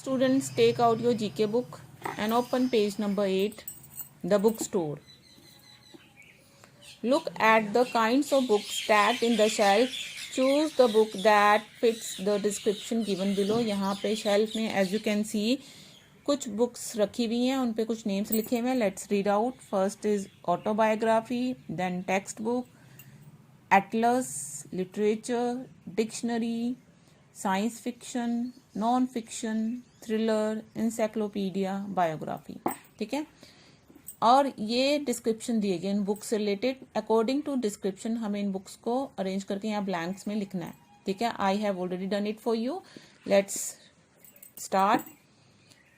Students, take out your GK book and open page number 8, the bookstore. Look at the kinds of books stacked in the shelf. Choose the book that fits the description given below. यहाँ पे shelf में as you can see कुछ books रखी हुई हैं, उन पे कुछ names लिखे हुए हैं. Let's read out. First is autobiography, then textbook, atlas, literature, dictionary, science fiction, non fiction, thriller, encyclopedia, biography. ठीक है, और ये डिस्क्रिप्शन दिए गए इन बुक्स से रिलेटेड. अकॉर्डिंग टू डिस्क्रिप्शन हमें इन बुक्स को अरेंज करके यहाँ ब्लैंक्स में लिखना है. ठीक है, I have already done it for you. Let's start.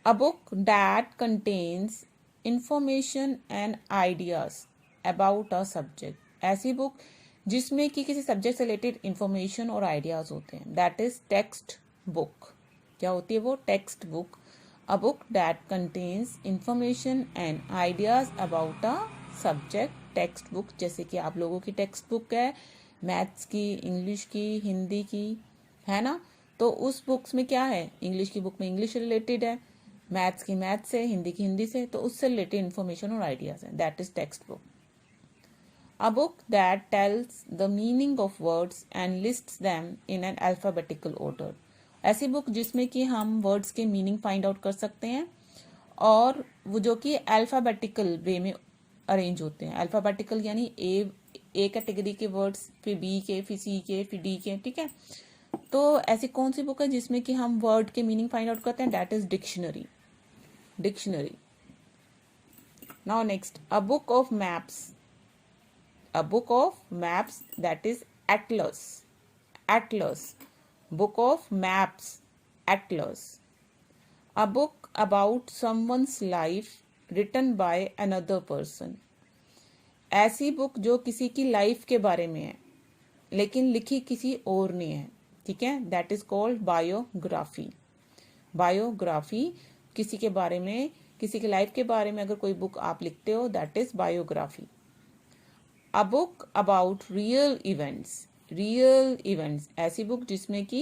A book that contains information and ideas about a subject. ऐसी बुक जिसमें कि किसी सब्जेक्ट से रिलेटेड इंफॉर्मेशन और आइडियाज होते हैं, दैट इज टेक्स्ट बुक. क्या होती है वो? Text book. A book that contains information and ideas about a subject. Text book जैसे कि आप लोगों की टेक्स्ट बुक है मैथ्स की, इंग्लिश की, हिंदी की, है ना. तो उस बुक्स में क्या है? इंग्लिश की बुक में इंग्लिश रिलेटेड है, मैथ्स की मैथ्स से, हिंदी की हिंदी से, तो उससे रिलेटेड इंफॉर्मेशन और आइडियाज है. That is text book. A book that tells the meaning of words and lists them in an alphabetical order. ऐसी बुक जिसमें कि हम वर्ड्स के मीनिंग फाइंड आउट कर सकते हैं और वो जो कि अल्फाबेटिकल वे में अरेंज होते हैं. अल्फाबेटिकल यानी ए कैटेगरी के वर्ड्स, फिर बी के, फिर सी के, फिर डी के. ठीक है, तो ऐसी कौन सी बुक है जिसमें कि हम वर्ड के मीनिंग फाइंड आउट करते हैं? That is dictionary. Dictionary. Now next, a book of maps. A book of maps, that is atlas. Atlas. Book of maps. Atlas. A book about someone's life written by another person. ऐसी book जो किसी की life के बारे में है लेकिन लिखी किसी और ने है. ठीक है, that is called biography. Biography, किसी के बारे में, किसी की लाइफ के बारे में अगर कोई बुक आप लिखते हो, that is biography. A book about real events. Real events, ऐसी बुक जिसमें कि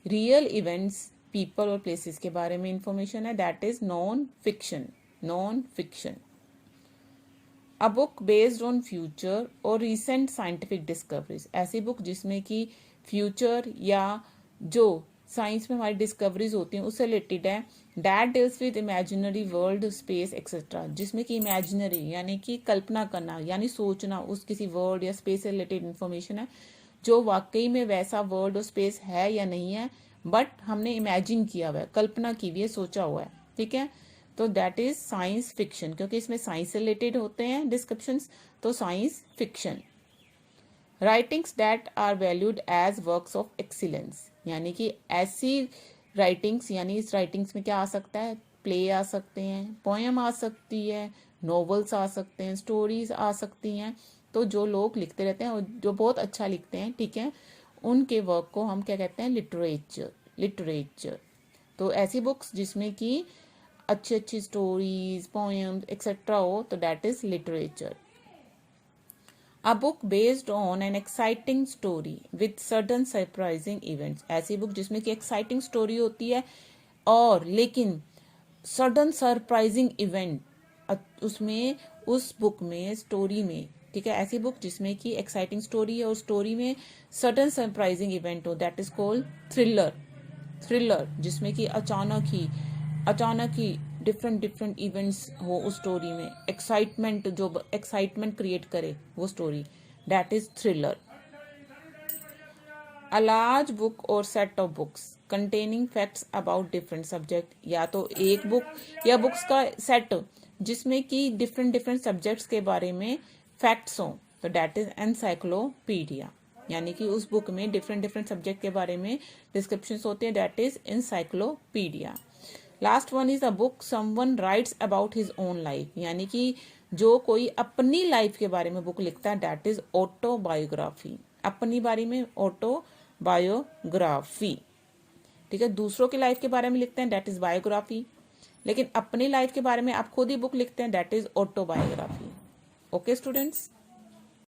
रियल इवेंट्स, पीपल और प्लेसेस के बारे में इंफॉर्मेशन है, that is non fiction. Non fiction. A book based on future और रिसेंट साइंटिफिक डिस्कवरीज. ऐसी बुक जिसमें कि फ्यूचर या जो साइंस में हमारी डिस्कवरीज होती हैं उससे रिलेटेड है. That deals with imaginary world, space etcetera. जिसमें कि इमेजिनरी यानी कि कल्पना करना यानी सोचना, उस किसी वर्ल्ड या स्पेस से रिलेटेड इंफॉर्मेशन है जो वाकई में वैसा वर्ल्ड और स्पेस है या नहीं है, बट हमने इमेजिन किया हुआ है, कल्पना की हुई है, सोचा हुआ है. ठीक है, तो दैट इज साइंस फिक्शन, क्योंकि इसमें साइंस से रिलेटेड होते हैं डिस्क्रिप्शंस, तो science fiction. Writings that are valued as works of excellence. यानी कि ऐसी राइटिंग्स, यानी इस राइटिंग्स में क्या आ सकता है? प्ले आ सकते हैं, पोएम आ सकती है, नॉवेल्स आ सकते हैं, स्टोरीज आ सकती हैं. तो जो लोग लिखते रहते हैं और जो बहुत अच्छा लिखते हैं, ठीक है, उनके वर्क को हम क्या कहते हैं? लिटरेचर. लिटरेचर. तो ऐसी बुक्स जिसमें कि अच्छी अच्छी स्टोरीज, पोएम्स एक्सेट्रा हो, तो that is literature. A book based on an exciting story with sudden surprising events. ऐसी बुक जिसमें कि एक्साइटिंग स्टोरी होती है और लेकिन सडन सरप्राइजिंग इवेंट उसमें, उस बुक में, स्टोरी में. ठीक है, ऐसी बुक जिसमें कि एक्साइटिंग स्टोरी है और स्टोरी में सडन सरप्राइजिंग इवेंट हो, that is called thriller. Thriller जिसमें कि अचानक ही डिफरेंट इवेंट्स हो उस स्टोरी में, एक्साइटमेंट, जो एक्साइटमेंट क्रिएट करे वो story, that is thriller. A large book और set of books containing facts about different subject. या तो एक बुक या बुक्स का सेट जिसमें कि डिफरेंट सब्जेक्ट्स के बारे में फैक्ट्स हों, तो दैट इज एनसाइक्लोपीडिया. यानी कि उस बुक में डिफरेंट सब्जेक्ट के बारे में डिस्क्रिप्शंस होते हैं, that is encyclopedia. Last one is a book someone writes about his own life. यानी कि जो कोई अपनी लाइफ के बारे में बुक लिखता है, दैट इज ऑटोबायोग्राफी. अपनी बारे में ऑटोबायोग्राफी. ठीक है, दूसरों की लाइफ के बारे में लिखते हैं, दैट इज बायोग्राफी. लेकिन अपनी लाइफ के बारे में आप खुद ही बुक लिखते हैं, that is autobiography. Okay students.